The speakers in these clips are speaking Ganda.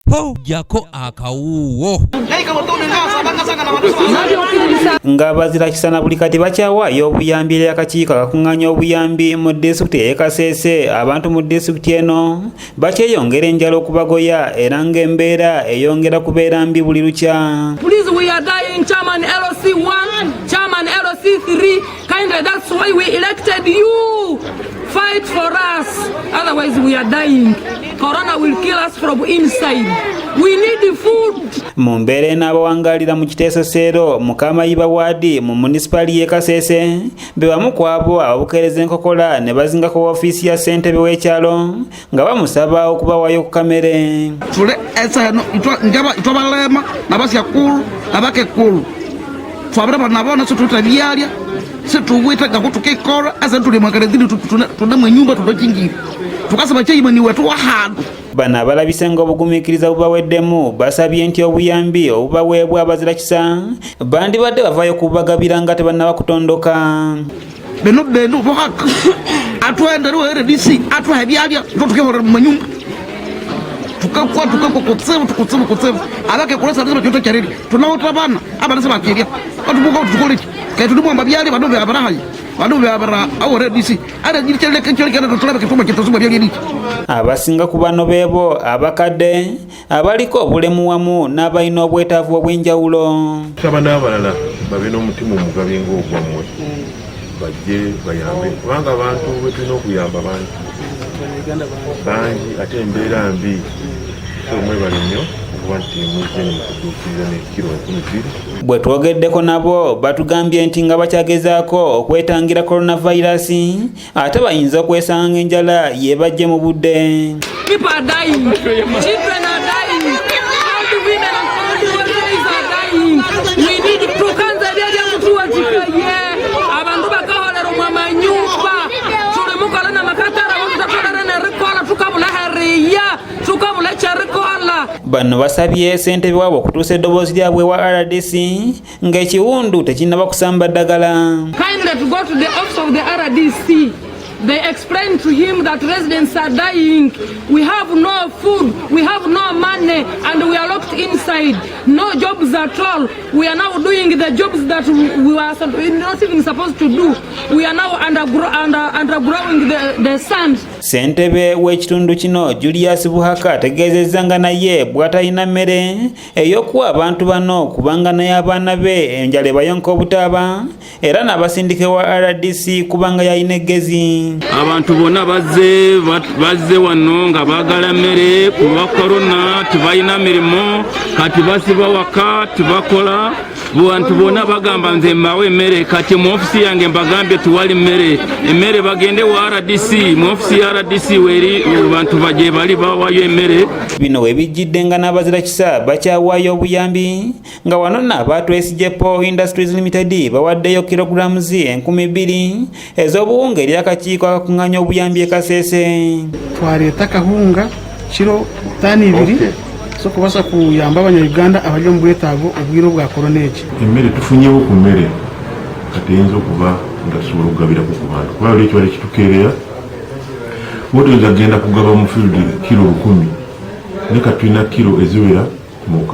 po jako akawuwo nga bazira kisana buli kati bakyawayo obuyambi eri akakiiko akakunganya obuyambi mu disitulikiti y'e Kasese. Abantu mu disitulikiti eno bakyeyongera enjala okubagoya era ng'embeera eyongera kubeera mbi buli lukya. Please, we are dying. Chairman LOC 1, Chairman LOC 3, kindly, that's why we elected you. Fight for us, otherwise we are dying. Corona will kill us from inside. We need food. Mu mbeera eno abawangalira mu kiteesosero mu Kamayiba Wadi mu munisipali y'e Kasese be bamu ku abo ababukeereza enkokola ne bazingako woofiisi ya ssentebe w'ekyalo nga bamusaba okubawayo ku kamere. Tule esa no itwa balema nabasya kulu nabake kulu. Twabara nabona situta byalya situwita gakutukekora asa tuli makarezini tunamwe nyumba tudokingira. Tukasaba kyeyimani wetu wahadu. Bano abalabise ng'obugumiikiriza bubaweddemu basabye nti obuyambi obubaweebwa abazira kisa bandibadde bavaayo kubagabira nga tebannaba kutondoka. Beno bohaka atwenderewo RDC atwaha ebyalya tukehora mu manyumba tukakutsebu abake kulasa ndizo kyoto kyariri tunawota bana abana se bakirya batubuka tukoleki kaya tudumwamba byali bano byabarahaye bano byabara awo RDC ada nyirikele kenkyole tutulabe kituma kitazuma byali niki. Abasinga ku bano beebo abakadde abaliko obulemu wamu n'abalina obwetaavu obw'enjawulo. Abana abalala babina omutima omugabi ng'ogwammwe bajje bayambe kubanga abantu bwe tulina okuyamba bangi ate embeera mbi omwebale nnyo okuba nti mujje mukutuukiriza n'ekiro 12. Bwe twogeddeko nabo batugambye nti nga bakyagezaako okwetangira coronavirus ate bayinza okwesanga ng'enjala yeebajje mu budde. People are dying. Children are dying. Old women and old boys are dying. We need to kanzabya mutuwatika ye. Abantu bakaholera mu manyumba. Tulimukala na makatara bakutakala na rikola tukabula hariya. Tukabula charikola. Bano basabye ssentebe waabwe okutuusa eddoboozi lyabwe wa RDC ng'ekiwundu tekinnaba kusamba ddagala. Kindly to go to the office of the RDC. They explained to him that residents are dying. We have no food, we have no money, and we are locked inside. No jobs at all. We are now doing the jobs that we were not even supposed to do. We are now undergrowing the sand. Ssentebe w'ekitundu kino Julius Buhaka ategeezezza nga naye bw'atalina mmere ey'okuwa abantu bano kubanga naye abaana be enjala ebayonka obutaaba era n'abasindike wa RDC kubanga yalina eggezi. Abantu bonna bazze wano nga baagala mmere kuba korona tebalina mirimu kati basiba waka tebakola. Abantu bonna bagamba nze mbawe emmere kati mu ofisi yange mbagambye tuwali mmere emmere bagende wa RDC mu ofisi ya RDC weri abantu baje bali bawayo emmere. Bino webijjidde nga n'abazira kisa bakyawaayo obuyambi nga wano n'abatwesijepo Industries Limited bawaddeyo kilograms 2,000 ez'obuwunga eri akakiiko akakunganya obuyambi e Kasese. Twaleeta kahunga kiro tani 2 so kubasa kuyamba abanyayuganda abali mu bwetaago obwiro bwa korona eki. Emmere tufunyewo ku mmere kati eyinza okuba nga tusobola okugabirako ku bantu kuba oli ekiwala kitukeereya wotoyinza agenda kugaba mu field kilo 10 ne katulina kilo eziwera mu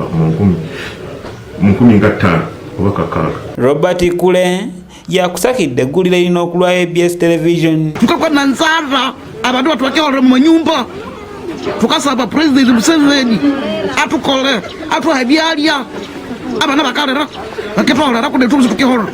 15 oba kakaaga. Robert Kule yakusakidde eggulire erina okulwa ABS television. Tukakwa na nzara abantu batwakeholera mu manyumba tukasaba President Museveni atukole atwaha ebyalya abana bakalera baketwaholera kude tubuzi tukeholera